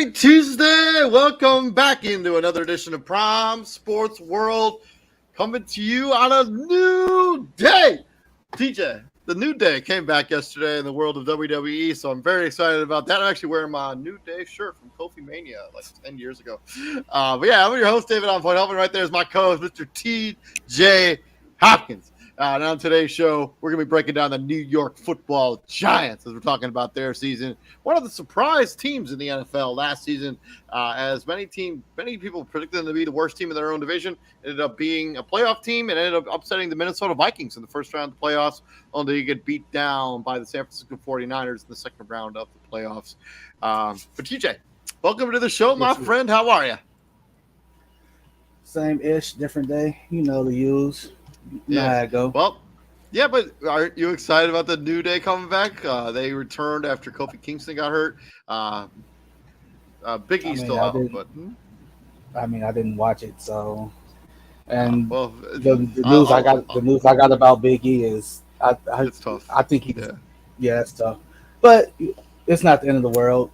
Happy Tuesday! Welcome back into another edition of Prime Sports World, coming to you on a new day. TJ, the new day came back yesterday in the world of WWE, so I'm very excited about that. I'm actually wearing my New Day shirt from Kofi Mania like 10 years ago. But yeah, I'm your host, David On Point. Helping right there is my co-host, Mr. TJ Hopkins. And on today's show, we're going to be breaking down the New York Football Giants as we're talking about their season. One of the surprise teams in the NFL last season, as many people predicted them to be the worst team in their own division. Ended up being a playoff team and ended up upsetting the Minnesota Vikings in the first round of the playoffs, only to get beat down by the San Francisco 49ers in the second round of the playoffs. But TJ, welcome to the show, my friend. How are you? Same-ish, different day. You know the use. Yeah, how I go. Well, yeah, but are you excited about the New Day coming back? They returned after Kofi Kingston got hurt. Big E's still out, but I didn't watch it, so. And the news I got about Big E is it's tough. I think it's tough, but it's not the end of the world.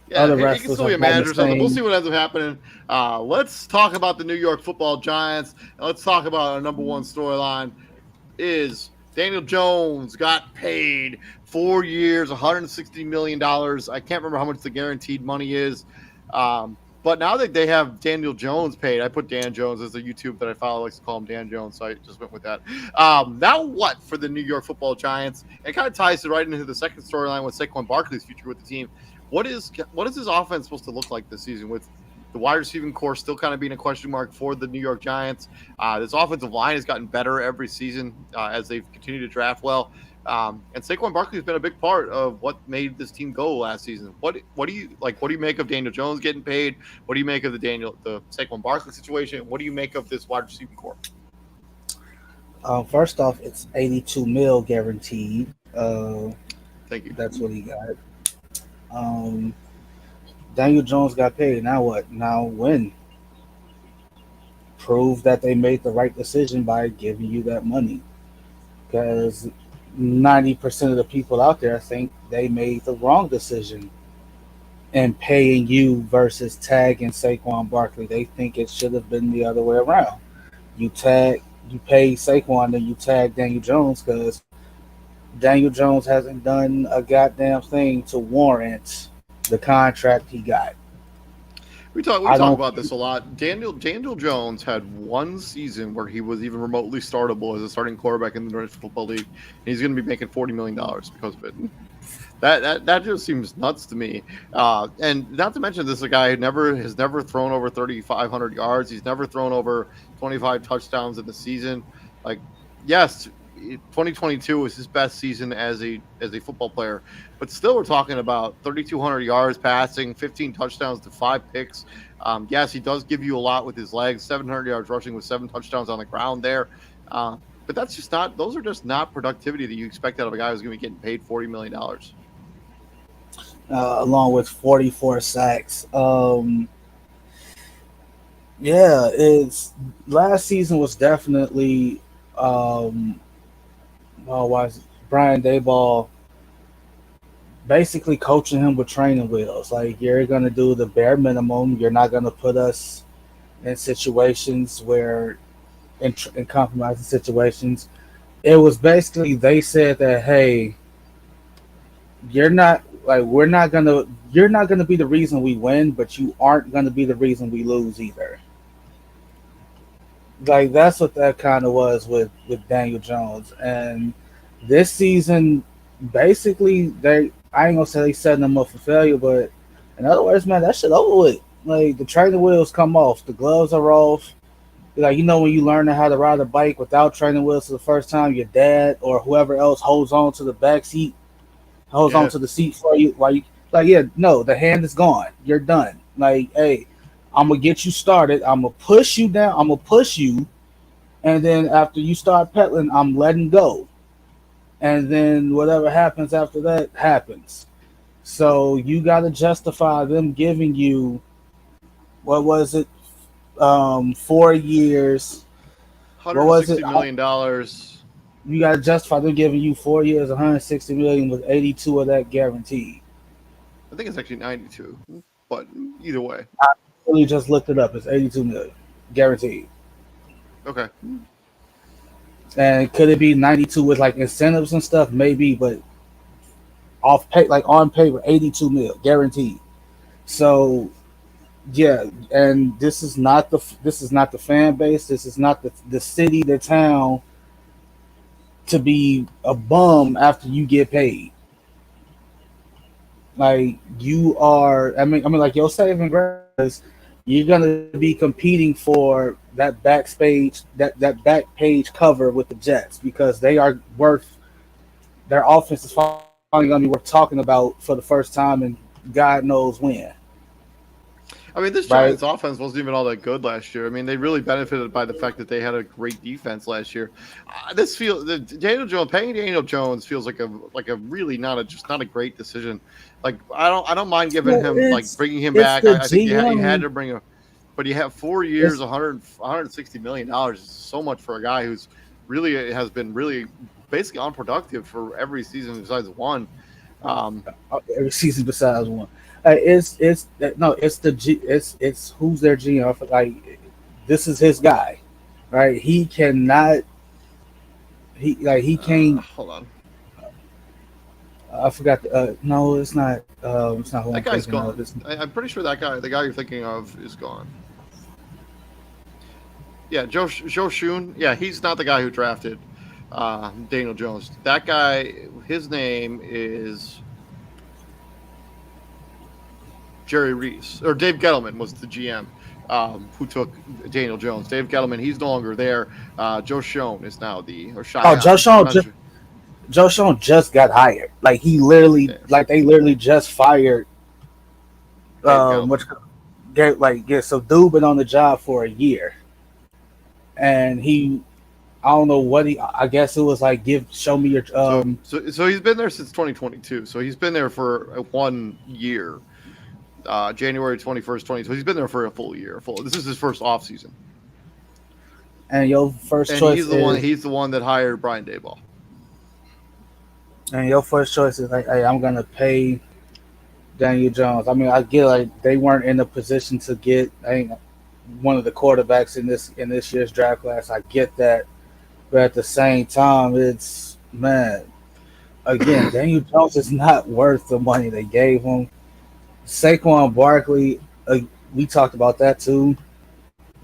Yeah, he can still be a manager or something. We'll see what ends up happening. Let's talk about the New York Football Giants. And let's talk about our number one storyline is Daniel Jones got paid 4 years, $160 million. I can't remember how much the guaranteed money is. But now that they have Daniel Jones paid, I put Dan Jones as a YouTube that I follow likes to call him Dan Jones, so I just went with that. Now what for the New York Football Giants? It kind of ties right into the second storyline with Saquon Barkley's future with the team. What is his offense supposed to look like this season with the wide receiving core still kind of being a question mark for the New York Giants? This offensive line has gotten better every season as they've continued to draft well. And Saquon Barkley has been a big part of what made this team go last season. What do you like? What do you make of Daniel Jones getting paid? What do you make of the Saquon Barkley situation? What do you make of this wide receiving core? First off, it's $82 million guaranteed. Thank you. That's what he got. Daniel Jones got paid. Now what? Now win. Prove that they made the right decision by giving you that money. Because 90% of the people out there think they made the wrong decision in paying you versus tagging Saquon Barkley. They think it should have been the other way around. You pay Saquon, then you tag Daniel Jones because Daniel Jones hasn't done a goddamn thing to warrant the contract he got. We talk about this a lot. Daniel Jones had one season where he was even remotely startable as a starting quarterback in the National Football League. And he's going to be making $40 million because of it. That just seems nuts to me. And not to mention, this is a guy who has never thrown over 3,500 yards. He's never thrown over 25 touchdowns in the season. Like, yes, 2022 was his best season as a football player, but still we're talking about 3,200 yards passing, 15 touchdowns to 5 picks. Yes, he does give you a lot with his legs, 700 yards rushing with 7 touchdowns on the ground there. But those are just not productivity that you expect out of a guy who's going to be getting paid $40 million. Along with 44 sacks. Last season was definitely Brian Daboll basically coaching him with training wheels. Like, you're going to do the bare minimum. You're not going to put us in situations where, in compromising situations. It was basically, they said that, hey, you're not going to be the reason we win, but you aren't going to be the reason we lose either. Like, that's what that kind of was with Daniel Jones. And this season, basically, I ain't gonna say they setting them up for failure, but in other words, man, that shit over with. Like, the training wheels come off, the gloves are off. Like, when you learn how to ride a bike without training wheels for the first time, your dad or whoever else holds on to the back seat, onto the seat for you while you the hand is gone. You're done. Like, hey, I'm gonna get you started. I'm gonna push you down. I'm gonna push you, and then after you start pedaling, I'm letting go. And then whatever happens after that happens. So you got to justify them giving you, what was it, 4 years. $160 million. You got to justify them giving you 4 years, $160 million with 82 of that guaranteed. I think it's actually 92. but either way. I really just looked it up. It's 82 million guaranteed. Okay. And could it be 92 with like incentives and stuff? Maybe, but off pay, like on paper, 82 mil guaranteed. So yeah, and this is not the fan base. This is not the city, the town to be a bum after you get paid. Like you are, I mean, like your saving grace, you're gonna be competing for that backstage, that back page cover with the Jets because they are worth their offense is finally gonna be worth talking about for the first time and God knows when. I mean, this Right? Giants offense wasn't even all that good last year. I mean, they really benefited by the fact that they had a great defense last year. Paying Daniel Jones feels like a really not a great decision. Like I don't mind giving Well, him like bringing him it's back. the I think you had GM. to bring him, but you have 4 years, It's 160 million dollars. Is so much for a guy who's really has been really basically unproductive for every season besides one. Um, every season besides one. It's no, it's the G. It's who's their GM. Like this is his guy, right? He cannot. He can't. hold on, I forgot. No, it's not. It's not who that I'm guy's thinking of. gone. I'm pretty sure the guy you're thinking of, is gone. Yeah, Joe Shun. Yeah, he's not the guy who drafted Daniel Jones. That guy, his name is Jerry Reese, or Dave Gettleman was the GM who took Daniel Jones. Dave Gettleman, he's no longer there. Joe Schoen is now or Oh, Cheyenne. I'm not sure. Joe Sean just got hired. Like he literally, Yeah, like they literally just fired. Dave Gettleman. Which, so dude been on the job for a year, and I don't know what I guess it was like. Show me your. So he's been there since 2022. So he's been there for 1 year. January 21st, 2020. He's been there for a full year. This is his first off season. And your first And choice he's the one that hired Brian Daboll. And your first choice is like, hey, I'm gonna pay Daniel Jones. I mean, I get like they weren't in a position to get one of the quarterbacks in this year's draft class. I get that, but at the same time, it's man. Again, Daniel Jones is not worth the money they gave him. Saquon Barkley, we talked about that too.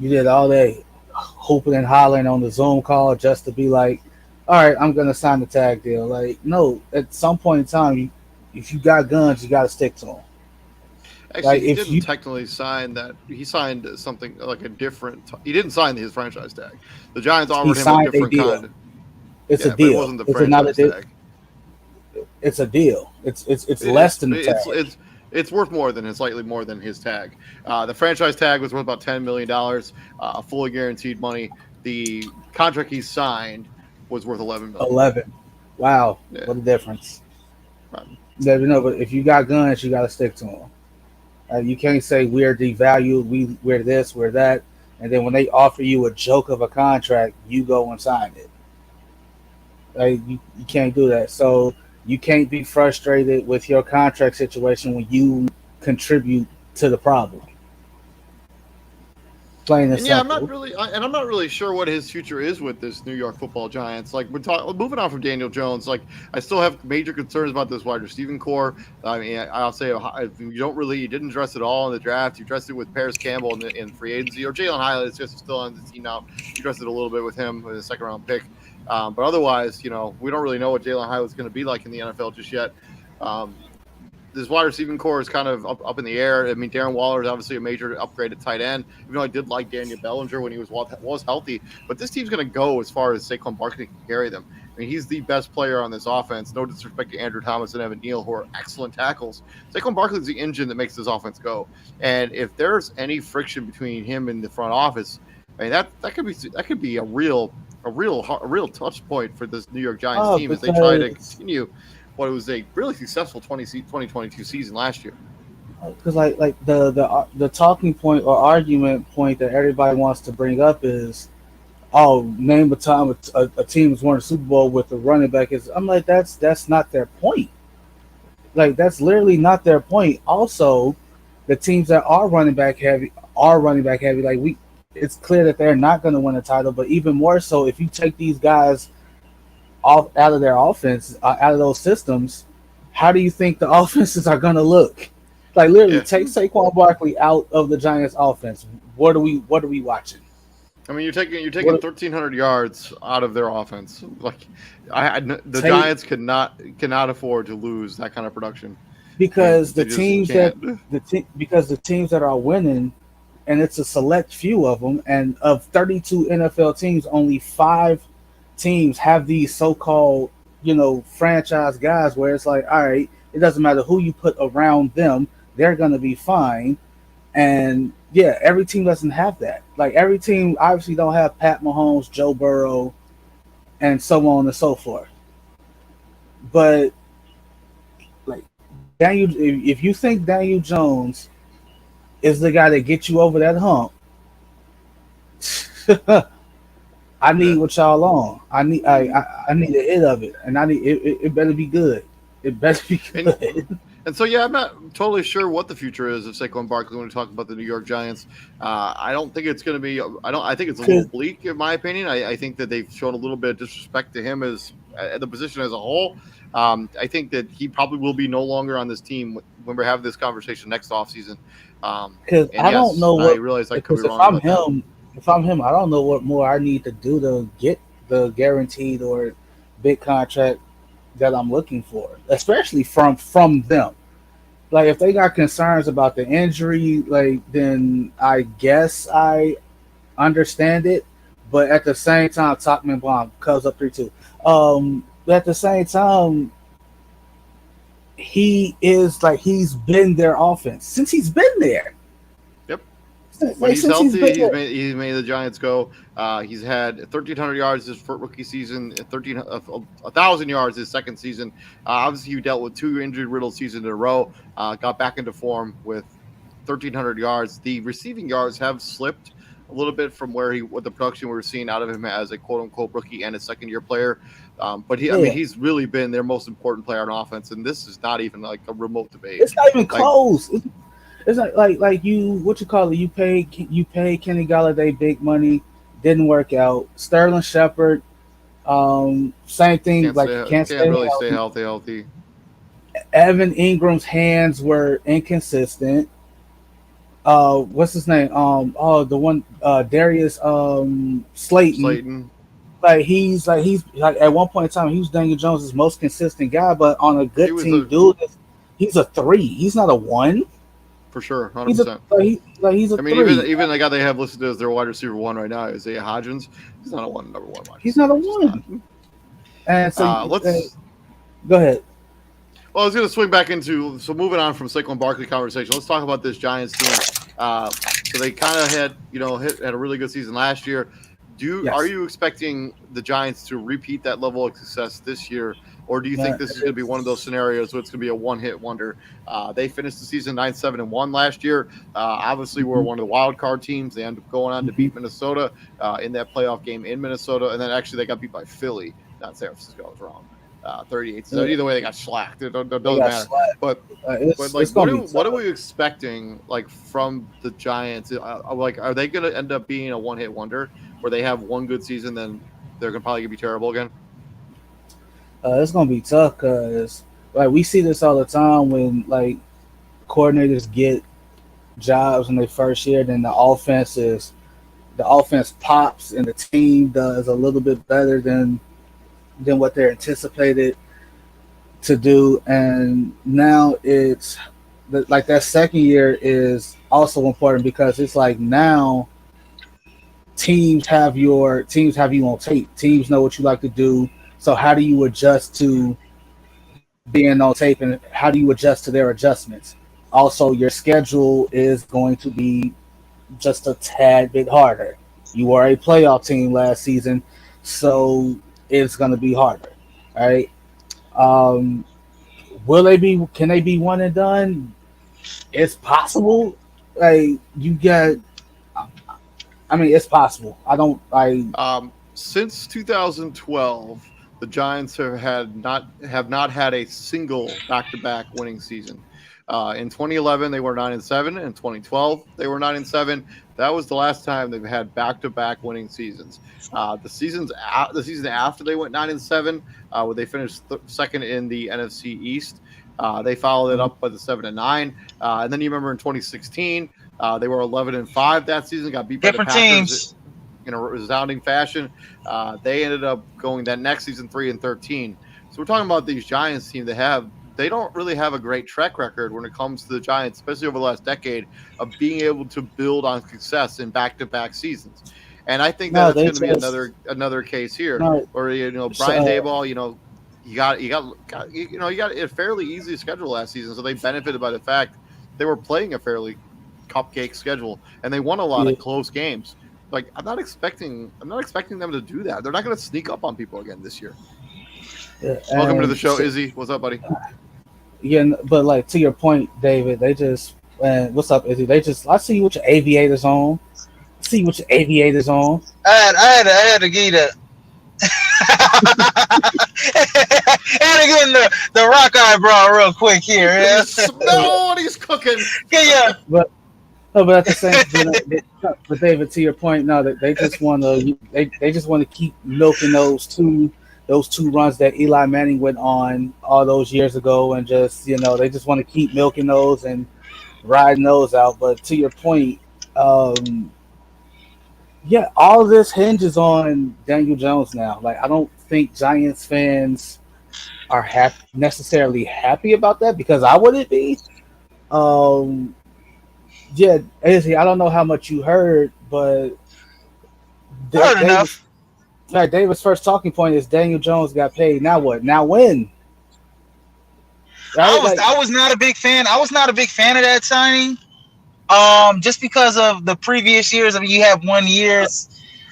You did all that hooping and hollering on the Zoom call just to be like, all right, I'm going to sign the tag deal. Like, no, at some point in time, if you got guns, you got to stick to them. Actually, like, he didn't technically sign that. He signed something like a different. He didn't sign his franchise tag. The Giants offered him a different kind. It's a deal. It wasn't the franchise tag. It's a deal. It's less than the tag. It's worth more than slightly more than his tag. The franchise tag was worth about $10 million, fully guaranteed money. The contract he signed was worth $11 million. 11. Wow, yeah. What a difference. Right. No, but if you got guns, you got to stick to them. You can't say we're devalued, we're this, we're that, and then when they offer you a joke of a contract, you go and sign it. You can't do that. So you can't be frustrated with your contract situation when you contribute to the problem. Plain and simple. I'm not really sure what his future is with this New York Football Giants. Like moving on from Daniel Jones, like I still have major concerns about this wide receiving core. I mean, I'll say you didn't address it all in the draft. You addressed it with Paris Campbell in free agency, or Jalen Hyatt is just still on the team now. You addressed it a little bit with him with a second round pick. But otherwise, we don't really know what Jalen Hyatt is going to be like in the NFL just yet. This wide receiving core is kind of up in the air. I mean, Darren Waller is obviously a major upgrade at tight end, even though I did like Daniel Bellinger when he was healthy. But this team's going to go as far as Saquon Barkley can carry them. I mean, he's the best player on this offense. No disrespect to Andrew Thomas and Evan Neal, who are excellent tackles. Saquon Barkley is the engine that makes this offense go. And if there's any friction between him and the front office, I mean, that could be a real touch point for this New York Giants team as they try to continue what was a really successful 2022 season last year. Because like the talking point or argument point that everybody wants to bring up is, name a time a team has won a Super Bowl with a running back. I'm like, that's not their point. Like, that's literally not their point. Also, the teams that are running back heavy are running back heavy. Like it's clear that they're not going to win a title. But even more so, if you take these guys off out of their offense, out of those systems, how do you think the offenses are going to look? Like literally, Yeah. take Saquon Barkley out of the Giants' offense. What are we watching? I mean, you're taking 1,300 yards out of their offense. Like, the Take Giants cannot afford to lose that kind of production. because They the just teams can't. because the teams that are winning, and it's a select few of them, and of 32 NFL teams, only 5 teams have these so-called franchise guys where it's like, all right, it doesn't matter who you put around them, they're gonna be fine. And yeah, every team doesn't have that. Like every team obviously don't have Pat Mahomes, Joe Burrow, and so on and so forth. But like Daniel, if you think Daniel Jones is the guy that gets you over that hump, I need Yeah. what y'all on. I need a hit of it, and I need it better be good. It better be good. And so, yeah, I'm not totally sure what the future is of Saquon Barkley when we talk about the New York Giants. I don't think it's going to be. I think it's a little bleak, in my opinion. I think that they've shown a little bit of disrespect to him as the position as a whole. I think that he probably will be no longer on this team when we're having this conversation next offseason. Because I don't know what. I realize I could Because be wrong. if I'm him, I don't know what more I need to do to get the guaranteed or big contract that I'm looking for, especially from them. Like if they got concerns about the injury, like then I guess I understand it. But at the same time, Talkman Bomb comes up 3-2. At the same time, he's been their offense since he's been there. Yep. Like, When he's since healthy, there. he's made the Giants go. He's had 1,300 yards his first rookie season, 1,000 yards his second season. Obviously, he dealt with 2 injury-riddled seasons in a row. Got back into form with 1,300 yards. The receiving yards have slipped a little bit from what the production we were seeing out of him as a quote-unquote rookie and a second-year player. But he's really been their most important player on offense, and this is not even like a remote debate. It's not even close. It's like you what you call it. You pay Kenny Galladay big money, didn't work out. Sterling Shepard, same thing. Can't really stay healthy. Evan Ingram's hands were inconsistent. What's his name? The one Darius Slayton. He's at one point in time he was Daniel Jones' most consistent guy, but on a good team, he's a 3. He's not a 1. For sure, 100%. He's a 3. Even the guy they have listed as their wide receiver 1 right now, Isaiah Hodgins. He's not a number 1 wide. He's not a 1. And so let's go ahead. Well, I was going to swing back into moving on from Saquon Barkley conversation. Let's talk about this Giants team. So they kind of had a really good season last year. Are you expecting the Giants to repeat that level of success this year, or do you think this is going to be one of those scenarios where it's going to be a one-hit wonder? They finished the season 9-7-1 last year. Obviously, we're one of the wild card teams. They ended up going on to beat Minnesota in that playoff game in Minnesota, and then actually they got beat by Philly, not San Francisco. I was wrong. 38. So either way, they got slacked. It doesn't matter. But what are we expecting from the Giants? Are they going to end up being a one-hit wonder where they have one good season, then they're probably going to be terrible again? It's going to be tough because we see this all the time when coordinators get jobs in their first year, then the offense pops and the team does a little bit better than what they're anticipated to do, and now it's that second year is also important because it's now teams have you on tape. Teams know what you like to do. So how do you adjust to being on tape, and how do you adjust to their adjustments? Also, your schedule is going to be just a tad bit harder. You were a playoff team last season, so it's going to be harder, right? Can they be one and done? It's possible. It's possible. Since 2012, the Giants have not had a single back-to-back winning season. In 2011, they were 9-7. In 2012, they were 9-7. That was the last time they've had back-to-back winning seasons. The season after they went 9-7, where they finished second in the NFC East, they followed it up by the 7-9. And then you remember in 2016, they were 11-5 that season. Got beat by the Packers teams in a resounding fashion. They ended up going that next season 3-13. So we're talking about these Giants team. They don't really have a great track record when it comes to the Giants, especially over the last decade, of being able to build on success in back-to-back seasons. And I think that's going to be another case here, where Brian Daboll, you got a fairly easy schedule last season, so they benefited by the fact they were playing a fairly cupcake schedule, and they won a lot of close games. Like I'm not expecting them to do that. They're not going to sneak up on people again this year. Yeah, welcome to the show, Izzy. What's up, buddy? Yeah, but like to your point, David, they just what's up, Izzy? I see you with your aviators on. I had to get that. had to get in the rock eyebrow real quick here. Yeah? Smell what he's cooking. Yeah. But at the same time, but David, to your point, no, they just want to keep milking those two runs that Eli Manning went on all those years ago, and just they just want to keep milking those and riding those out. But to your point, yeah, all of this hinges on Daniel Jones now. Like I don't think Giants fans are necessarily happy about that, because I wouldn't be. Yeah, Izzy, I don't know how much you heard, but enough. David's first talking point is Daniel Jones got paid. Now what? Now when? Right? I was not a big fan. I was not a big fan of that signing. Just because of the previous years. I mean, you have 1 year.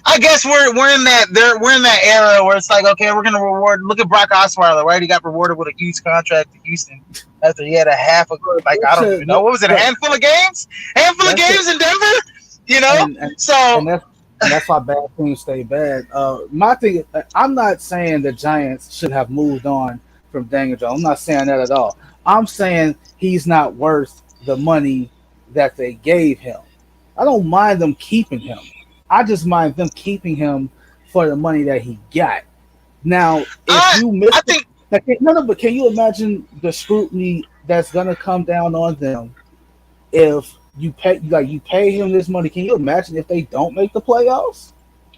I guess we're in that era where it's like, okay, we're gonna reward. Look at Brock Osweiler, right? He got rewarded with a huge contract in Houston after he had a handful of games? Handful of games in Denver? And that's why bad teams stay bad. My thing is, I'm not saying the Giants should have moved on from Daniel Jones. I'm not saying that at all. I'm saying he's not worth the money that they gave him. I don't mind them keeping him. I just mind them keeping him for the money that he got. Now, if you miss but can you imagine the scrutiny that's gonna come down on them if you pay him this money? Can you imagine if they don't make the playoffs?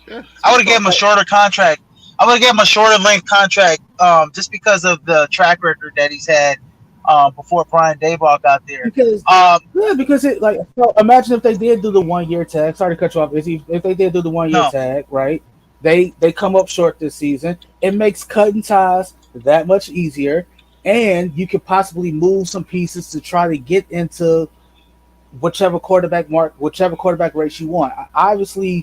Yeah, I would have given him a shorter contract. I would have given him a shorter length contract, just because of the track record that he's had before Brian Daboll got there. Because imagine if they did do the 1 year tag. Sorry to cut you off. If they did do the 1 year tag, right? They come up short this season. It makes cutting ties that much easier, and you could possibly move some pieces to try to get into whichever quarterback race you want. Obviously,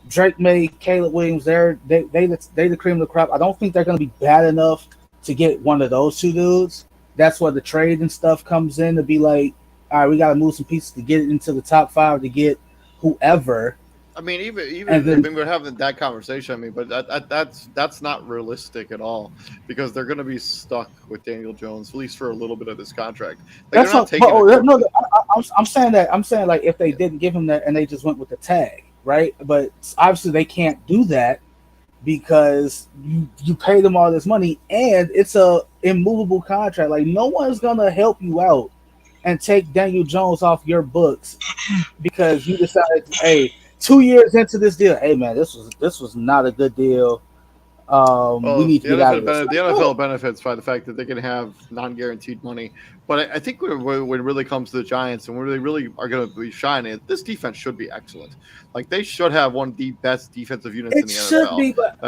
Drake May, Caleb Williams, they the cream of the crop. I don't think they're going to be bad enough to get one of those two dudes. That's where the trade and stuff comes in, to be like, all right, we got to move some pieces to get into the top 5 to get whoever. I mean, even we're having that conversation. I mean, but that's not realistic at all, because they're going to be stuck with Daniel Jones at least for a little bit of this contract. Like, I'm saying that. I'm saying, like, if they didn't give him that and they just went with the tag, right? But obviously they can't do that because you pay them all this money and it's a immovable contract. Like, no one's gonna help you out and take Daniel Jones off your books because you decided, hey, 2 years into this deal, hey man, this was not a good deal. We need to get out of this. The NFL benefits by the fact that they can have non-guaranteed money. But I think when it really comes to the Giants and when they really are going to be shining, this defense should be excellent. Like, they should have one of the best defensive units in the NFL. Be, but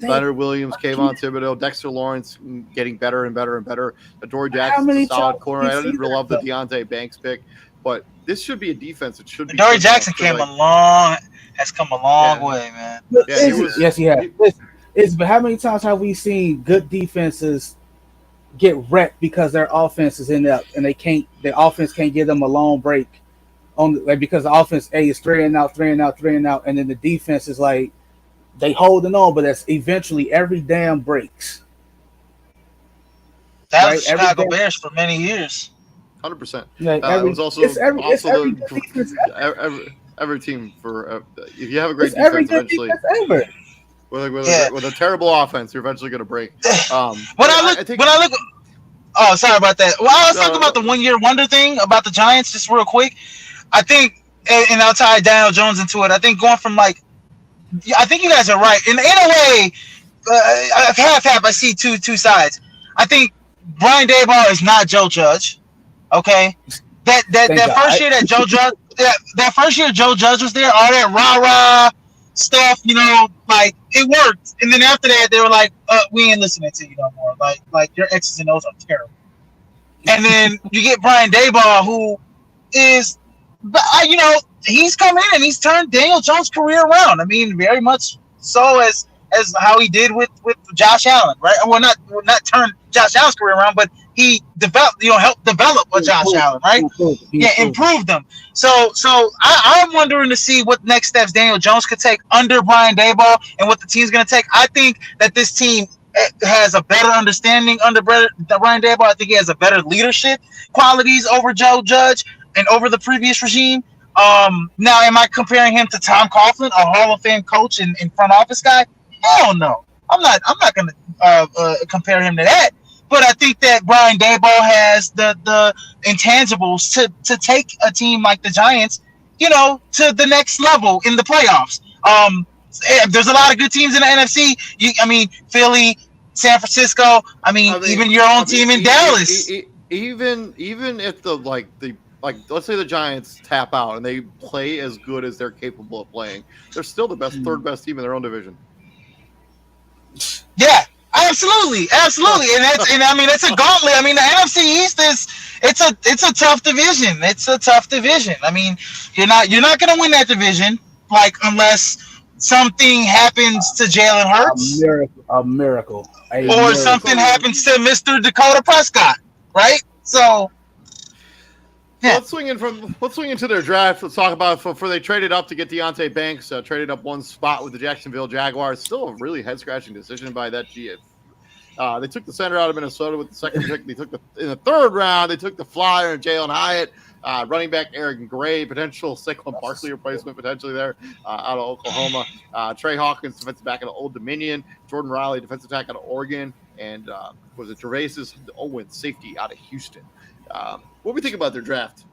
Leonard Williams, Kayvon Thibodeau, Dexter Lawrence getting better and better and better. Adoree Jackson's a solid corner. I didn't love the Deontay Banks pick, but this should be a defense. It should be. Adoree Jackson has come a long way, man. Yes, he has. But how many times have we seen good defenses get wrecked because their offense is inept and their offense can't give them a long break because the offense is 3 and out, and then the defense is like they holding on, but that's eventually every damn breaks. That was Chicago Bears for many years. 100%. Yeah, It was also every team for if you have a great defense, eventually with a terrible offense, you're eventually going to break. Oh, sorry about that. Well, I was talking about the 1 year wonder thing about the Giants, just real quick. I think, and I'll tie Daniel Jones into it. I think going from I think you guys are right. In a way, half. I see two sides. I think Brian Daboll is not Joe Judge. Okay, that first year that Joe Judge, that first year Joe Judge was there, all that rah stuff, like it worked. And then after that, they were like, "We ain't listening to you no more. Like your X's and O's are terrible." And then you get Brian Daboll, who is, he's come in and he's turned Daniel Jones' career around. I mean, very much so as how he did with Josh Allen, right? Well, not turn Josh Allen's career around, but he developed, helped develop a Josh Allen, right? Improved them. So I'm wondering to see what next steps Daniel Jones could take under Brian Daboll and what the team's going to take. I think that this team has a better understanding under Brian Daboll. I think he has a better leadership qualities over Joe Judge and over the previous regime. Now, am I comparing him to Tom Coughlin, a Hall of Fame coach and front office guy? Hell no. I'm not going to compare him to that. But I think that Brian Daboll has the intangibles to take a team like the Giants, to the next level in the playoffs. There's a lot of good teams in the NFC. Philly, San Francisco. Even your own team in Dallas. Even if let's say the Giants tap out and they play as good as they're capable of playing, they're still the third best team in their own division. Yeah, absolutely, and that's a gauntlet. The NFC East it's a tough division. It's a tough division. You're not going to win that division, unless something happens to Jalen Hurts, a miracle, or something happens to Mr. Dakota Prescott, right? So. Yeah. Let's swing into their draft. Let's talk about before they traded up to get Deonte Banks. Traded up one spot with the Jacksonville Jaguars. Still a really head-scratching decision by that GF. They took the center out of Minnesota with the second pick. They took in the third round. They took the flyer and Jalen Hyatt, running back Eric Gray, potential Saquon Barkley replacement potentially there out of Oklahoma. Trey Hawkins, defensive back out of Old Dominion. Jordan Riley, defensive back out of Oregon, and was it Gervais Owens, safety out of Houston. What do we think about their draft?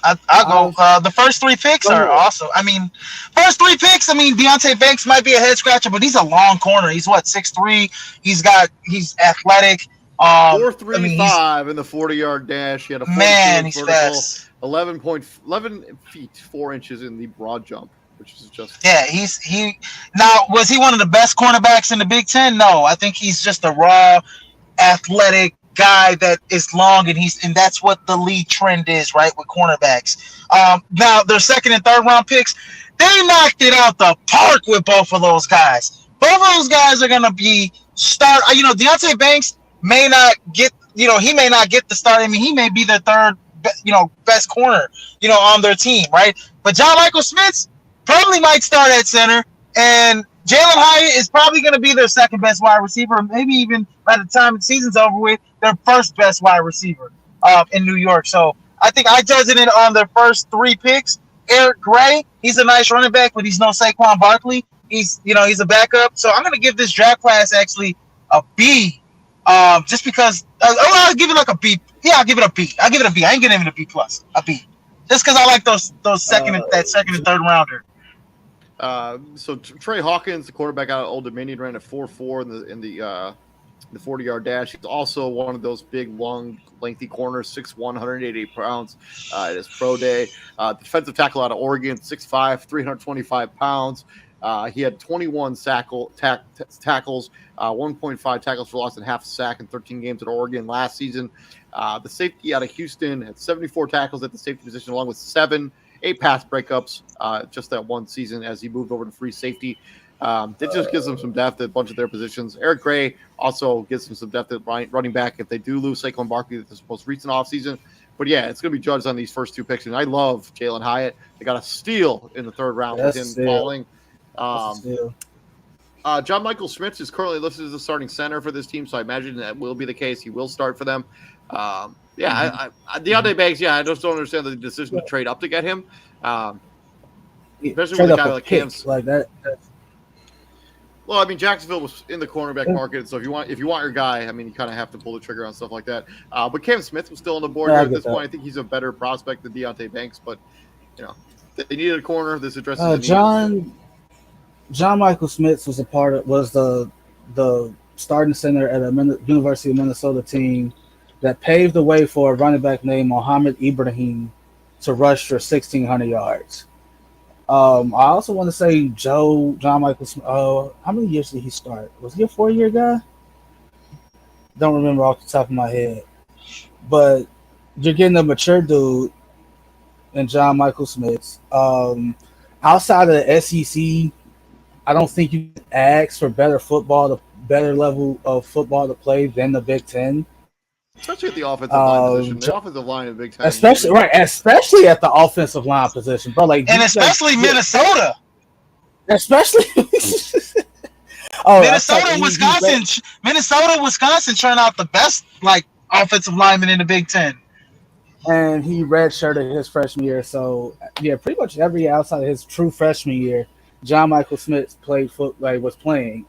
I'll go. The first three picks are awesome. Deonte Banks might be a head scratcher, but he's a long corner. He's 6'3". He's athletic. 4.35 in the 40-yard dash. He had a he's fast. 11 feet 4 inches in the broad jump, which is just Now, was he one of the best cornerbacks in the Big Ten? No, I think he's just a raw, athletic guy that is long, and that's what the league trend is, right, with cornerbacks. Now their second and third round picks, they knocked it out the park with both of those guys. Both of those guys are gonna be start. Deonte Banks may not get, he may not get the start. He may be their third, best corner, on their team, right? But John Michael Schmitz probably might start at center, and Jalen Hyatt is probably going to be their second best wide receiver, maybe even by the time the season's over with, their first best wide receiver in New York. So I think I judge it on their first three picks. Eric Gray, he's a nice running back, but he's no Saquon Barkley. He's a backup. So I'm going to give this draft class actually a B, just because. I'll give it like a B. Yeah, I'll give it a B. I ain't giving it a B plus. A B, just because I like those second and third rounder. So Trey Hawkins, the quarterback out of Old Dominion, ran a 4.4 in the 40-yard dash. He's also one of those big, long, lengthy corners, 6'1", 188 pounds at his pro day. Defensive tackle out of Oregon, 6'5", 325 pounds. He had 21 tackles, 1.5 tackles for loss and half a sack in 13 games at Oregon last season. The safety out of Houston had 74 tackles at the safety position, along with 8 pass breakups just that one season as he moved over to free safety. It just gives them some depth at a bunch of their positions. Eric Gray also gives them some depth at running back if they do lose Saquon Barkley this most recent offseason. But, yeah, it's going to be judged on these first two picks. And I love Jalen Hyatt. They got a steal in the third round with him falling. John Michael Schmitz is currently listed as the starting center for this team, so I imagine that will be the case. He will start for them. Deontay Banks, I just don't understand the decision to trade up to get him. Especially trade with a up guy a like pick Cam. like that. Well, I mean, Jacksonville was in the cornerback market, so if you want your guy, I mean, you kind of have to pull the trigger on stuff like that. But Cam Smith was still on the board here at this point. I think he's a better prospect than Deontay Banks, but they needed a corner. This addresses the need. John Michael Smith was the starting center at a University of Minnesota team that paved the way for a running back named Mohammed Ibrahim to rush for 1,600 yards. I also want to say John Michael Smith. How many years did he start? Was he a 4-year guy? Don't remember off the top of my head. But you're getting a mature dude in John Michael Smith. Outside of the SEC, I don't think you can ask for better level of football to play than the Big Ten. Especially at the offensive line position. The offensive line in the Big Ten. Especially at the offensive line position, bro. And especially Minnesota. Especially Minnesota, Wisconsin turn out the best offensive linemen in the Big Ten. And he redshirted his freshman year, so pretty much every year outside of his true freshman year, John Michael Smith was playing.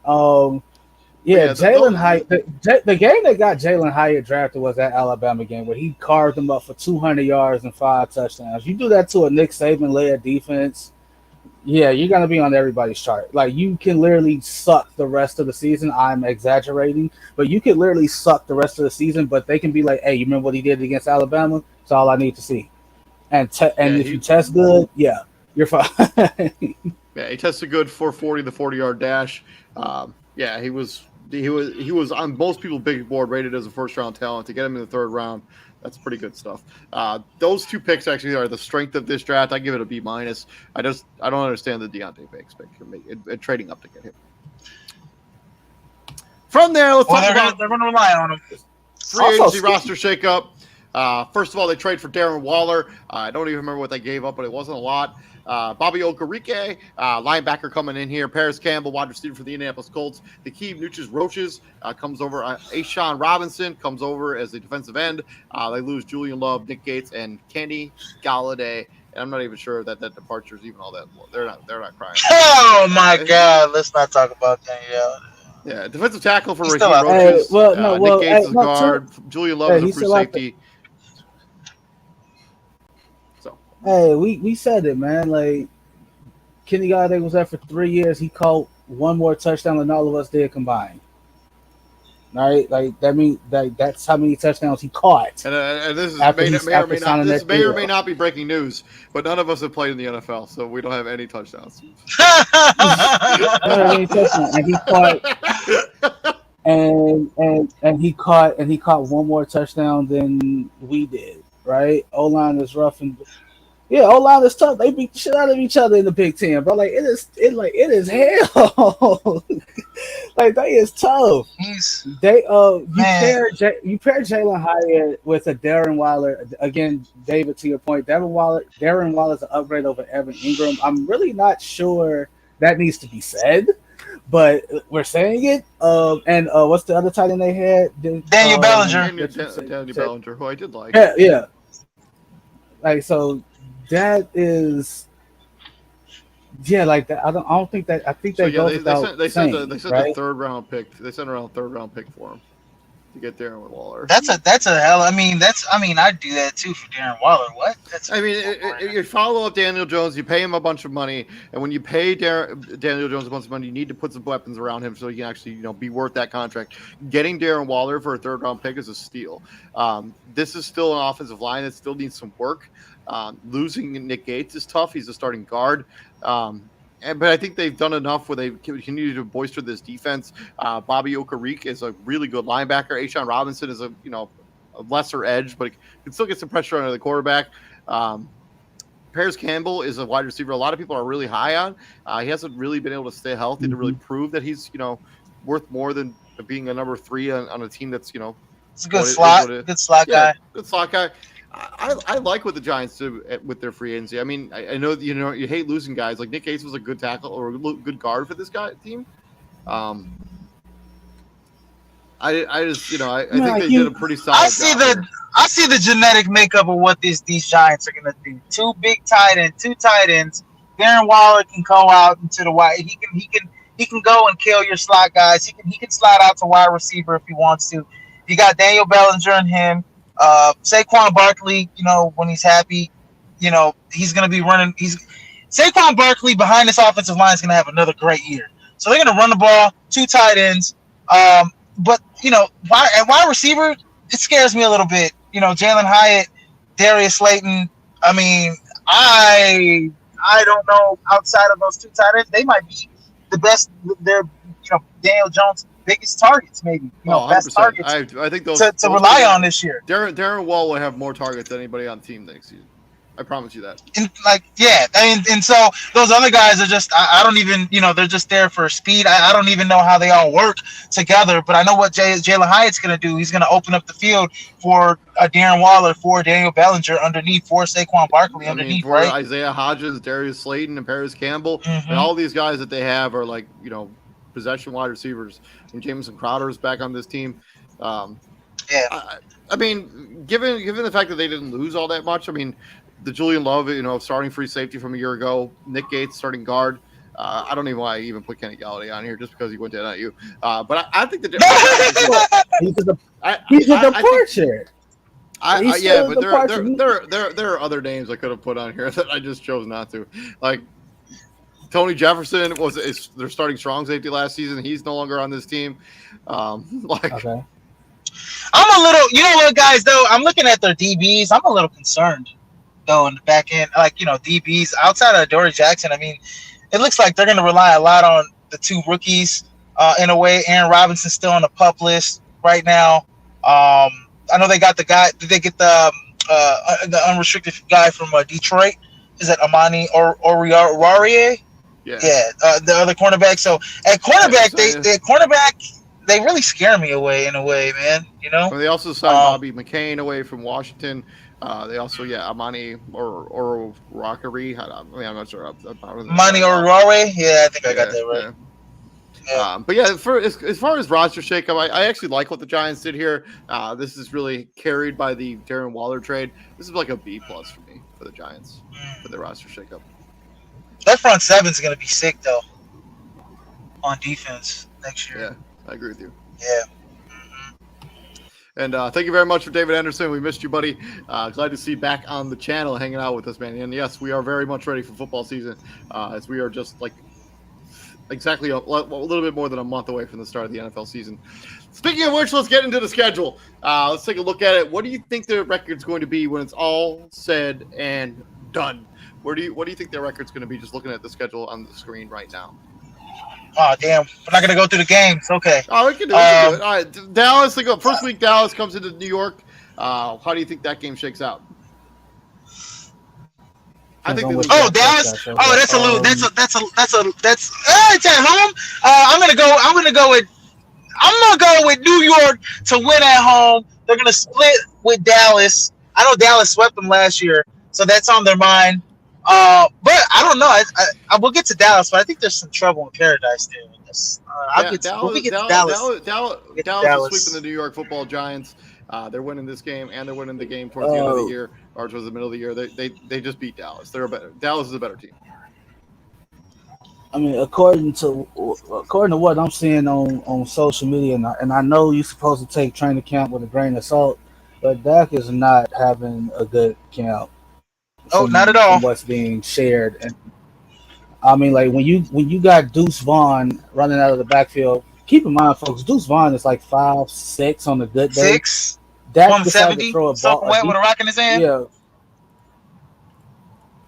Jalen Hyatt. The game that got Jalen Hyatt drafted was that Alabama game where he carved them up for 200 yards and 5 touchdowns. You do that to a Nick Saban-led defense, you're gonna be on everybody's chart. Like, you can literally suck the rest of the season. I'm exaggerating, but you can literally suck the rest of the season. But they can be like, "Hey, you remember what he did against Alabama? That's all I need to see." And if you test good, you're fine. He tested good 440, the 40-yard dash. He was on most people's big board, rated as a first-round talent. To get him in the third round, that's pretty good stuff. Those two picks actually are the strength of this draft. I give it a B-. I don't understand the Deontay Banks pick and trading up to get him. From there, let's talk about they're going to rely on him. Free agency roster shakeup. First of all, they trade for Darren Waller. I don't even remember what they gave up, but it wasn't a lot. Bobby Okereke, linebacker coming in here. Paris Campbell, wide receiver for the Indianapolis Colts. Hakeem Roaches comes over. Ashawn Robinson comes over as a defensive end. They lose Julian Love, Nick Gates, and Kenny Galladay. And I'm not even sure that departure is even all that. They're not crying. Oh my God! Let's not talk about that. Yeah, defensive tackle for Hakeem Roaches. Nick Gates is guard. Julian Love is a free safety. Hey, we said it, man. Like, Kenny Galladay was there for 3 years. He caught one more touchdown than all of us did combined. Right? Like, that means that's how many touchdowns he caught. And this may or may not be breaking news, but none of us have played in the NFL, so we don't have any touchdowns. And he caught and he caught one more touchdown than we did. Right? O-line is rough and O-line is tough. They beat the shit out of each other in the Big Ten, but it is hell. Like, that is tough. You pair Jalen Hyatt with a Darren Waller. Again, David, to your point, Darren Waller's an upgrade over Evan Ingram. I'm really not sure that needs to be said, but we're saying it. And what's the other tight end they had? Daniel Bellinger. Daniel Bellinger, who I did like. Yeah. Like, so that is, like that. I don't think that. I think they sent the third round pick. They sent around a third round pick for him to get Darren with Waller. That's a hell. I'd do that too for Darren Waller. What? You follow up Daniel Jones, you pay him a bunch of money, and when you pay Daniel Jones a bunch of money, you need to put some weapons around him so he can actually be worth that contract. Getting Darren Waller for a third round pick is a steal. This is still an offensive line that still needs some work. Losing Nick Gates is tough. He's a starting guard. But I think they've done enough where they continue to bolster this defense. Bobby Okereke is a really good linebacker. Ashawn Robinson is a lesser edge, but he can still get some pressure on the quarterback. Paris Campbell is a wide receiver a lot of people are really high on. He hasn't really been able to stay healthy to really prove that he's worth more than being a number 3 on a team that's it's a good slot guy. Good slot guy. I like what the Giants do with their free agency. I mean, I know you hate losing guys. Like Nick Gates was a good tackle or a good guard for this team. I just I think they did a pretty solid job. I see the genetic makeup of what these Giants are gonna do. Two tight ends. Darren Waller can go out into the wide. He can go and kill your slot guys. He can slide out to wide receiver if he wants to. You got Daniel Bellinger and him. Saquon Barkley, when he's happy, he's gonna be running. Saquon Barkley behind this offensive line is gonna have another great year. So they're gonna run the ball, two tight ends. But wide receiver, it scares me a little bit. Jalen Hyatt, Darius Slayton. I mean, I don't know. Outside of those two tight ends, they might be the best. They're Daniel Jones' biggest targets, maybe best targets. I think those to rely on this year. Darren Wall will have more targets than anybody on the team next season. I promise you that. And so those other guys are just I don't even they're just there for speed. I don't even know how they all work together, but I know what Jalen Hyatt's going to do. He's going to open up the field for Darren Waller, for Daniel Bellinger underneath, for Saquon Barkley underneath, for right? Isaiah Hodgins, Darius Slayton, and Paris Campbell, and all these guys that they have are like possession wide receivers. And Jamison Crowder is back on this team. I mean, given the fact that they didn't lose all that much, I mean. The Julian Love, starting free safety from a year ago. Nick Gates, starting guard. I don't even know why I even put Kenny Galladay on here just because he went to NIU. But I think that he's a departure. But there are other names I could have put on here that I just chose not to. Like Tony Jefferson is their starting strong safety last season. He's no longer on this team. Okay. I'm a little, guys. Though I'm looking at their DBs, I'm a little concerned. Though in the back end, DBs outside of Dory Jackson, I mean, it looks like they're going to rely a lot on the two rookies. In a way, Aaron Robinson's still on the PUP list right now. I know they got the guy. Did they get the unrestricted guy from Detroit? Is that Amani Oriare? Yeah. The other cornerback. So at cornerback, they really scare me away in a way, man. Well, they also signed Bobby McCain away from Washington. They also, Amani or Rockery. I'm not sure. Amani Orare? Yeah, I think I got that right. Yeah. But yeah, as far as roster shakeup, I actually like what the Giants did here. This is really carried by the Darren Waller trade. This is like a B+ for me for the Giants for the roster shakeup. That front seven's going to be sick though on defense next year. Yeah, I agree with you. Yeah. And thank you very much for David Anderson. We missed you, buddy. Glad to see you back on the channel hanging out with us, man. And yes, we are very much ready for football season as we are just like exactly a little bit more than a month away from the start of the NFL season. Speaking of which, let's get into the schedule. Let's take a look at it. What do you think the record's going to be when it's all said and done? What do you think their record's going to be just looking at the schedule on the screen right now? Oh, damn. We're not going to go through the games. Okay. Oh, we can do it. All right. Dallas, first week Dallas comes into New York. How do you think that game shakes out? I think Dallas. Oh, that's a little. That's it's at home. I'm gonna go with New York to win at home. They're gonna split with Dallas. I know Dallas swept them last year, so that's on their mind. But I don't know. I will get to Dallas, but I think there's some trouble in paradise there. Dallas is sweeping the New York Football Giants. They're winning this game, and they're winning the game towards the end of the year or towards the middle of the year. They just beat Dallas. Dallas is a better team. I mean, according to what I'm seeing on social media, and I know you're supposed to take training camp with a grain of salt, but Dak is not having a good camp. Not at all. From what's being shared, and I mean, like when you got Deuce Vaughn running out of the backfield. Keep in mind, folks, Deuce Vaughn is like 5'6" on a good day. 6', Dak decided to throw a ball wet with a rock in his hand. Yeah.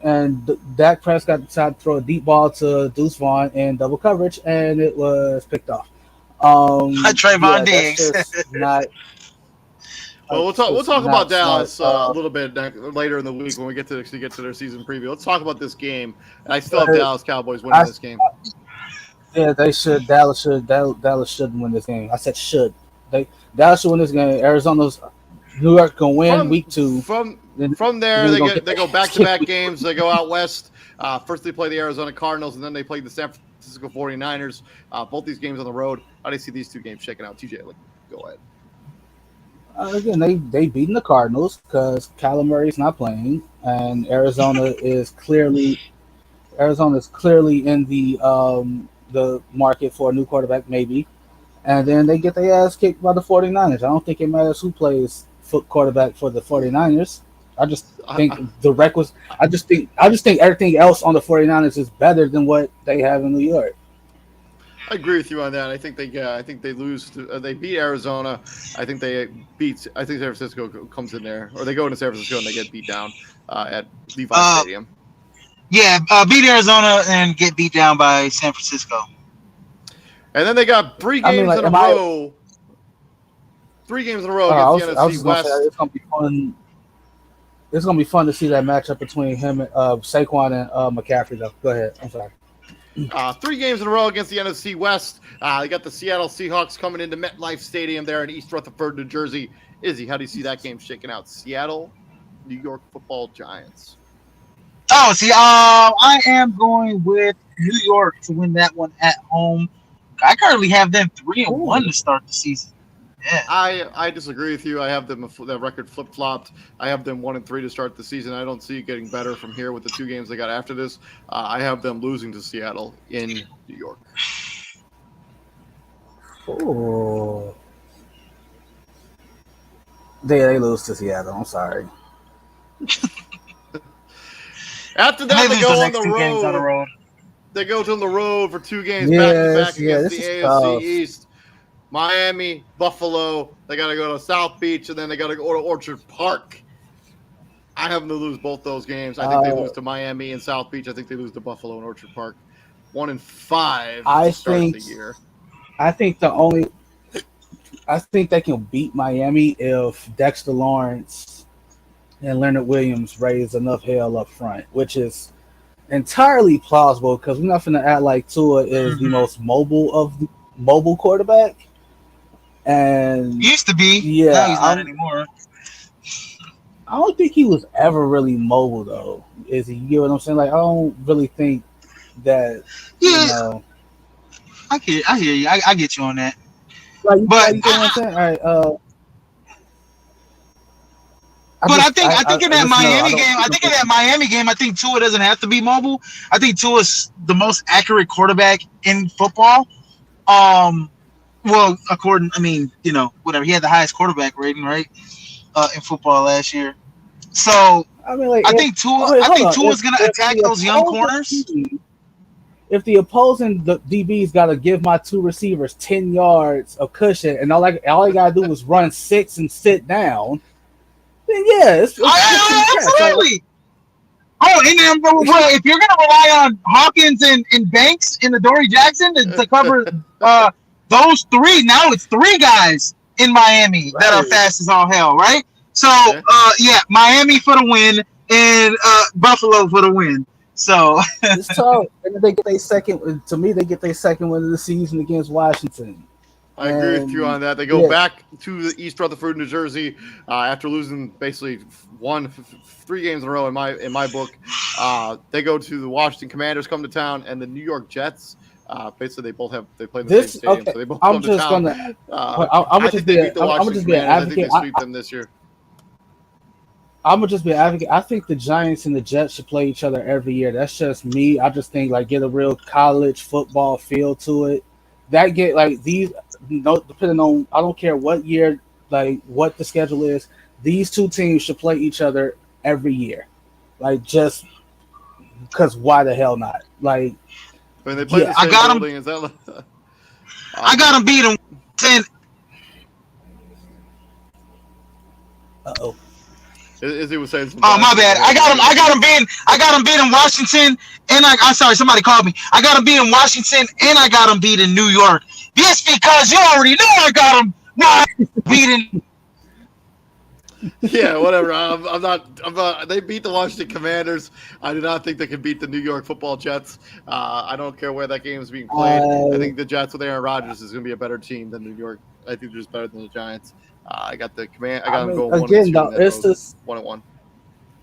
And Dak Prescott decided to throw a deep ball to Deuce Vaughn in double coverage, and it was picked off. Trayvon Diggs. Well, we'll talk about Dallas a little bit later in the week when we get to their season preview. Let's talk about this game. And I still have Dallas Cowboys winning this game. Yeah, they should. Dallas shouldn't win this game. I said should. Dallas should win this game. New York can win week 2. From there, they go back-to-back games. They go out west. First, they play the Arizona Cardinals, and then they play the San Francisco 49ers. Both these games on the road. How do you see these two games shaking out? TJ, go ahead. Again, they beating the Cardinals because Kyler Murray's not playing, and Arizona is clearly in the market for a new quarterback, maybe. And then they get their ass kicked by the 49ers. I don't think it matters who plays quarterback for the 49ers. I just think I just think everything else on the 49ers is better than what they have in New York. I agree with you on that. I think they lose. They beat Arizona. I think San Francisco comes in there, or they go into San Francisco and they get beat down at Levi Stadium. Yeah, beat Arizona and get beat down by San Francisco. And then they got 3 games in a row. 3 games in a row against the NFC West. It's gonna be fun. It's gonna be fun to see that matchup between him and Saquon and McCaffrey. Though, go ahead. I'm sorry. 3 games in a row against the NFC West. They got the Seattle Seahawks coming into MetLife Stadium there in East Rutherford, New Jersey. Izzy, how do you see that game shaking out? Seattle, New York Football Giants. Oh, see, I am going with New York to win that one at home. I currently have them 3-1 to start the season. Yeah. I disagree with you. I have them that record flip flopped. I have them 1-3 to start the season. I don't see it getting better from here with the 2 games they got after this. I have them losing to Seattle in New York. Oh, they lose to Seattle. I'm sorry. After that, they go on the road. They go to the road for 2 games back to back against the AFC East. Miami, Buffalo. They got to go to South Beach, and then they got to go to Orchard Park. I have them to lose both those games. I think they lose to Miami and South Beach. I think they lose to Buffalo and Orchard Park. 1-5 to start the year. I think they can beat Miami if Dexter Lawrence and Leonard Williams raise enough hell up front, which is entirely plausible because we're not going to act like Tua is the most mobile of the mobile quarterback. And used to be. Yeah. Now he's not anymore. I don't think he was ever really mobile, though. Is he? You get what I'm saying? Like, I don't really think that. Yeah. You know, I hear you. I get you on that. Like, but you know what I'm saying? All right. I think in that Miami game, I think Tua doesn't have to be mobile. I think Tua's the most accurate quarterback in football. Well, whatever. He had the highest quarterback rating, right? In football last year. So I think Tua's gonna attack those young corners. If the opposing DB's got to give my 2 receivers 10 yards of cushion, and all I gotta do is run 6 and sit down, then yeah, it's absolutely. Oh, and then if you're gonna rely on Hawkins and Banks and Adoree Jackson to cover those 3, now it's 3 guys in Miami that are fast as all hell, right? So Miami for the win and Buffalo for the win. So it's tough. And they get their second. To me, they get their second win of the season against Washington. I agree with you on that. They go back to the East Rutherford, New Jersey, after losing basically 3 games in a row in my book. They go to the Washington Commanders, come to town, and the New York Jets. Basically, they play in the same stadium, so they both come to town. I think they beat the Washington Commanders. I think they sweep them this year. I'm gonna just be an advocate. I think the Giants and the Jets should play each other every year. That's just me. I just think get a real college football feel to it. That get these, depending on, I don't care what year, what the schedule is. These 2 teams should play each other every year, just because why the hell not? When they play the same building, is that? I got them beat them 10. Uh-oh. Izzy was saying something. Oh, my bad. I got them beating Washington, and I'm sorry, somebody called me. I got them beating Washington, and I got them beating New York. Just because you already know I got them beating. Yeah, whatever. I'm not. They beat the Washington Commanders. I do not think they can beat the New York Football Jets. I don't care where that game is being played. I think the Jets with Aaron Rodgers is going to be a better team than New York. I think they're just better than the Giants. I got the command. I got them going 1-2. It's just 1-1.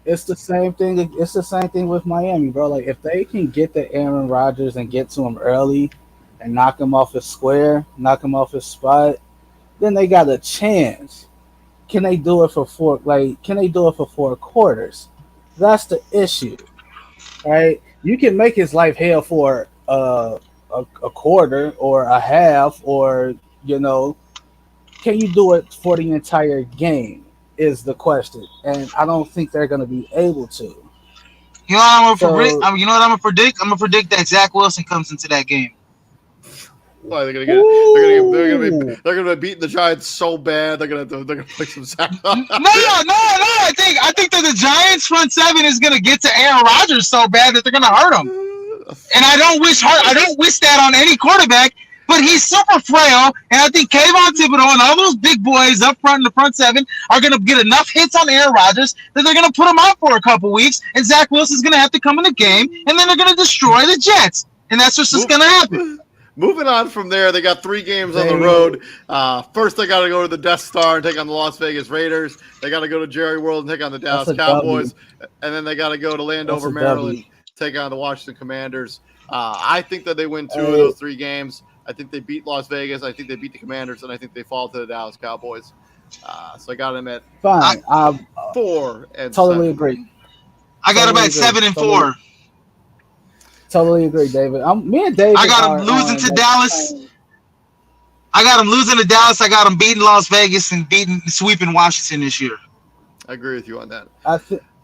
It's the same thing. It's the same thing with Miami, bro. Like if they can get the Aaron Rodgers and get to him early, and knock him off his square, knock him off his spot, then they got a chance. Can they do it for four? Like, can they do it for 4 quarters? That's the issue, right? You can make his life hell for a quarter or a half, or you know, can you do it for the entire game? Is the question, and I don't think they're going to be able to. You know what I'm gonna predict? So, You know what I'm gonna predict? I'm gonna predict that Zach Wilson comes into that game. Why they're gonna get? They're gonna be beating the Giants so bad. They're gonna play some sack. No. I think that the Giants front seven is gonna get to Aaron Rodgers so bad that they're gonna hurt him. And I don't wish that on any quarterback. But he's super frail, and I think Kayvon Thibodeau and all those big boys up front in the front seven are going to get enough hits on Aaron Rodgers that they're going to put him out for a couple weeks, and Zach Wilson's going to have to come in the game, and then they're going to destroy the Jets. And that's just going to happen. Moving on from there, they got 3 games on the road. First, they got to go to the Death Star and take on the Las Vegas Raiders. They got to go to Jerry World and take on the Dallas Cowboys. And then they got to go to Landover, Maryland, take on the Washington Commanders. I think that they win 2 of those 3 games. I think they beat Las Vegas. I think they beat the Commanders, and I think they fall to the Dallas Cowboys. So I got them at 4 and totally 7. agree. I got them at 7 and 4. Totally agree, David. Me and David. I got them losing to Dallas. I got them losing to Dallas. I got them beating Las Vegas and sweeping Washington this year. I agree with you on that.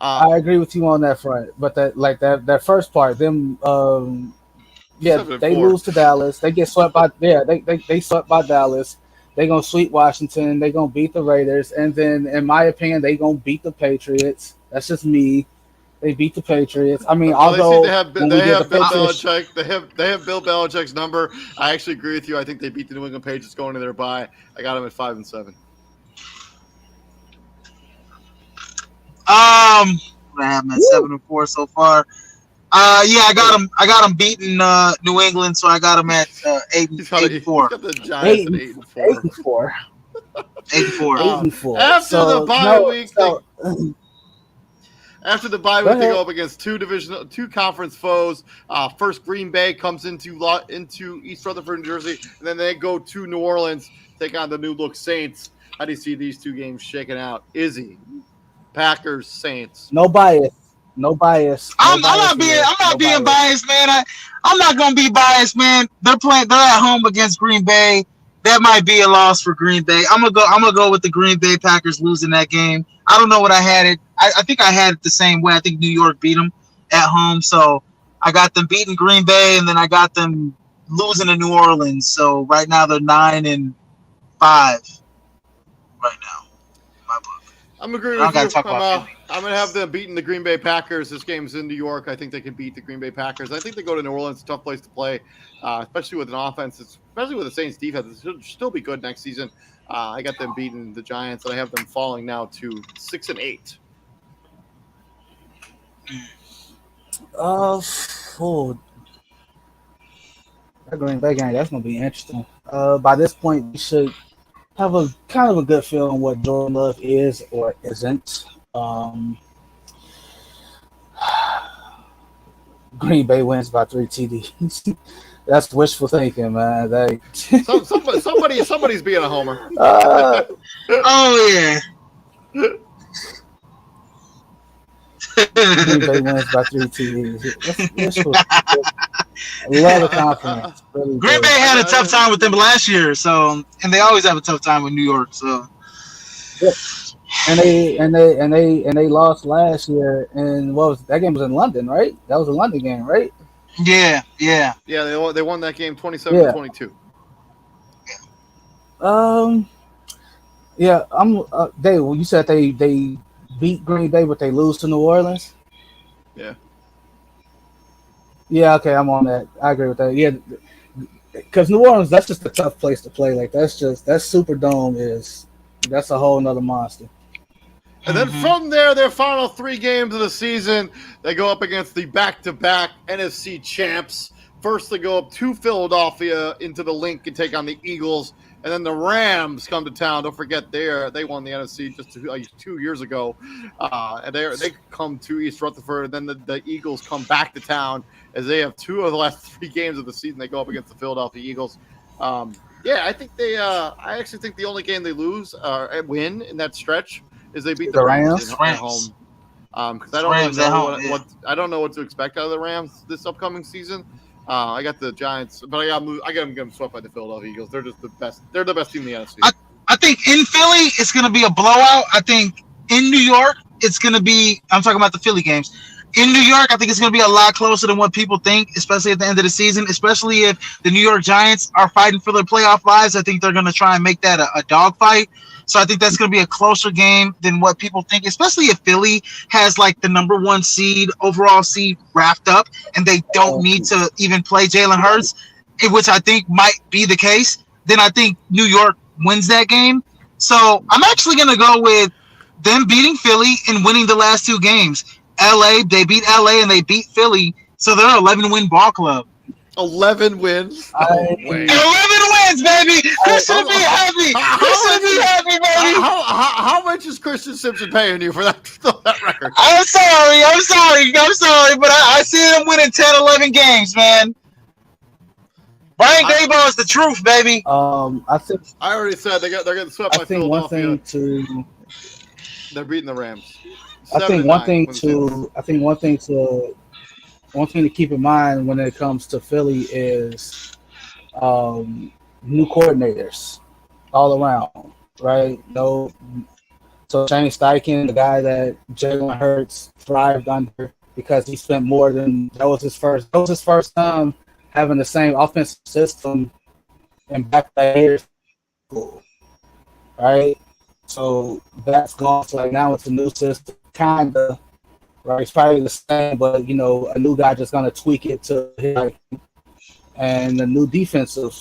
I agree with you on that front, but that first part, them. They lose to Dallas. They get swept by they swept by Dallas. They gonna sweep Washington. They gonna beat the Raiders, and then, in my opinion, they gonna beat the Patriots. That's just me. They beat the Patriots. I mean, although they have Bill Belichick, they have Bill Belichick's number. I actually agree with you. I think they beat the New England Patriots going to their bye. I got them at 5 and 7. I have them at 7 and 4 so far. I got them beating New England, so I got them at 8 and 4. Got the Giants at 8 and 4. 8 and 4. After the bye week, they go up against 2 conference foes. First, Green Bay comes into East Rutherford, New Jersey, and then they go to New Orleans, take on the New Look Saints. How do you see these 2 games shaking out? Izzy, Packers, Saints. No bias. I'm not being biased, man. I'm not gonna be biased, man. They're at home against Green Bay. That might be a loss for Green Bay. I'm gonna go with the Green Bay Packers losing that game. I don't know what I had it. I think I had it the same way. I think New York beat them at home, so I got them beating Green Bay, and then I got them losing to New Orleans. So right now they're 9 and 5. Right now, in my book. I'm agreeing with you. I'm going to have them beating the Green Bay Packers. This game's in New York. I think they can beat the Green Bay Packers. I think they go to New Orleans. Tough place to play, especially with an offense, especially with the Saints defense. It should still be good next season. I got them beating the Giants, and I have them falling now to 6 and 8. That Green Bay game, that's going to be interesting. By this point, we should have a kind of a good feel on what Jordan Love is or isn't. Green Bay wins by 3 TDs. That's wishful thinking, man. Somebody's being a homer. Oh yeah. Green Bay wins by 3 TDs. That's wishful. A lot of confidence. Really Green Bay had a tough time with them last year, and they always have a tough time with New York. So. Yep. And they lost last year, and that game was in London, right? That was a London game, right? Yeah. Yeah, they won that game 27-22. Yeah, Dave, you said they beat Green Bay, but they lose to New Orleans? Yeah. Yeah, okay, I'm on that. I agree with that. Yeah, because New Orleans, that's just a tough place to play. Like, that Superdome that's a whole nother monster. And then from there, their final 3 games of the season, they go up against the back-to-back NFC champs. First, they go up to Philadelphia into the Link and take on the Eagles. And then the Rams come to town. Don't forget they won the NFC just 2 years ago, and they come to East Rutherford. And then the Eagles come back to town as they have 2 of the last 3 games of the season. They go up against the Philadelphia Eagles. Yeah, I think I actually think the only game they lose win in that stretch is they beat the Rams at home. Because I don't really know I don't know what to expect out of the Rams this upcoming season. I got the Giants, but I got them swept by the Philadelphia Eagles. They're just the best. They're the best team in the NFC. I think in Philly it's going to be a blowout. I think in New York it's going to be. I'm talking about the Philly games. In New York, I think it's going to be a lot closer than what people think, especially at the end of the season. Especially if the New York Giants are fighting for their playoff lives, I think they're going to try and make that a dogfight. So I think that's going to be a closer game than what people think, especially if Philly has like the number 1 seed, overall seed wrapped up, and they don't need to even play Jalen Hurts, which I think might be the case. Then I think New York wins that game. So I'm actually going to go with them beating Philly and winning the last 2 games. LA, they beat LA and they beat Philly, so they're an 11-win ball club. 11 wins. 11 wins, baby. Chris should be happy. Chris should be happy, baby. How much is Christian Simpson paying you for that record? I'm sorry, but I see them winning 10, 11 games, man. Brian Daboll is the truth, baby. I think I already said they're getting swept by Philadelphia. They're beating the Rams. One thing to keep in mind when it comes to Philly is new coordinators all around, right? So Shane Steichen, the guy that Jalen Hurts thrived under because he spent more than that was his first time having the same offensive system in back-to-back school, right? So that's gone. So now it's a new system, kind of. Right, it's probably the same, but a new guy just gonna tweak it to his liking. And the new defensive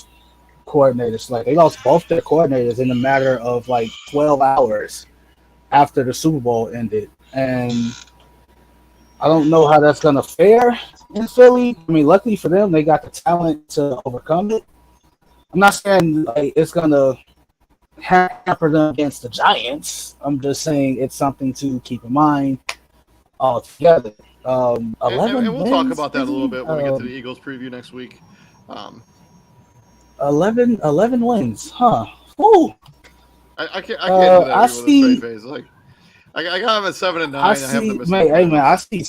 coordinators, like they lost both their coordinators in a matter of like 12 hours after the Super Bowl ended, and I don't know how that's gonna fare in Philly. I mean, luckily for them, they got the talent to overcome it. I'm not saying like it's gonna hamper them against the Giants. I'm just saying it's something to keep in mind. All together, 11 and we'll wins, talk about that a little bit when we get to the Eagles preview next week. 11 wins, huh? Ooh. I can't do that with a straight face. Like I got them at 7 and 9. I have them at hey man, I see.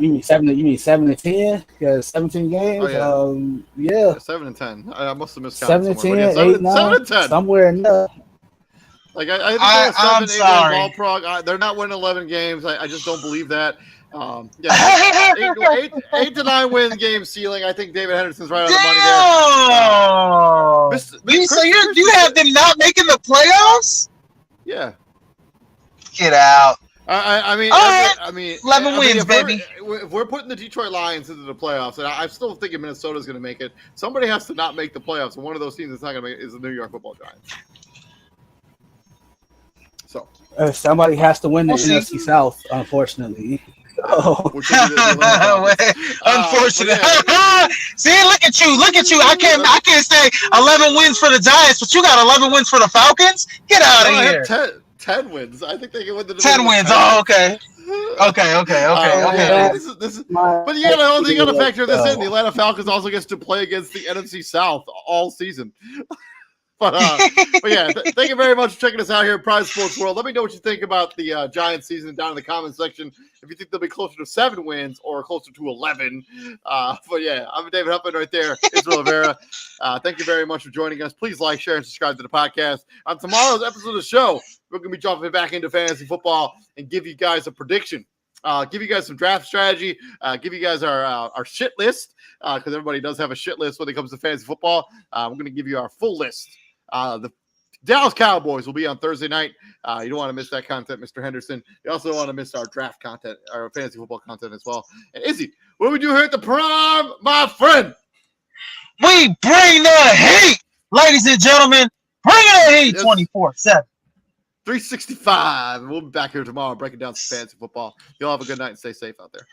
You mean 7 and 10? Because 17 games. Oh, yeah. 7 and 10. I must have missed 7 and 10, 8, 9, 7 and 10. Somewhere in there. Like I think they're 7, 8 ballpark. They're not winning 11 games. I just don't believe that. 8 to 9 win game ceiling. I think David Henderson's right on the money there. So you have them not making the playoffs? Yeah. Get out. I mean, 11 wins, baby. If we're putting the Detroit Lions into the playoffs, and I'm still thinking Minnesota's going to make it, somebody has to not make the playoffs, and one of those teams that's not going to make it is the New York Football Giants. So somebody has to win the NFC South, unfortunately. Unfortunately. See, look at you. I can't say 11 wins for the Giants, but you got 11 wins for the Falcons? Get out of here. 10 wins. I think they can win the 10 wins. Oh, okay. But you gotta factor this in. The Atlanta Falcons also gets to play against the NFC South all season. But yeah, thank you very much for checking us out here at Pride Sports World. Let me know what you think about the Giants season down in the comment section. If you think they'll be closer to 7 wins or closer to 11. But yeah, I'm David Huffman right there. Israel Rivera. Thank you very much for joining us. Please like, share, and subscribe to the podcast. On tomorrow's episode of the show, we're going to be jumping back into fantasy football and give you guys a prediction. Give you guys some draft strategy. Give you guys our shit list because everybody does have a shit list when it comes to fantasy football. We're going to give you our full list. The Dallas Cowboys will be on Thursday night. You don't want to miss that content, Mr. Henderson. You also don't want to miss our draft content, our fantasy football content as well. And Izzy, what do we do here at the Prime, my friend? We bring the heat, ladies and gentlemen. Bring the heat 24/7. 365. We'll be back here tomorrow breaking down some fantasy football. Y'all have a good night and stay safe out there.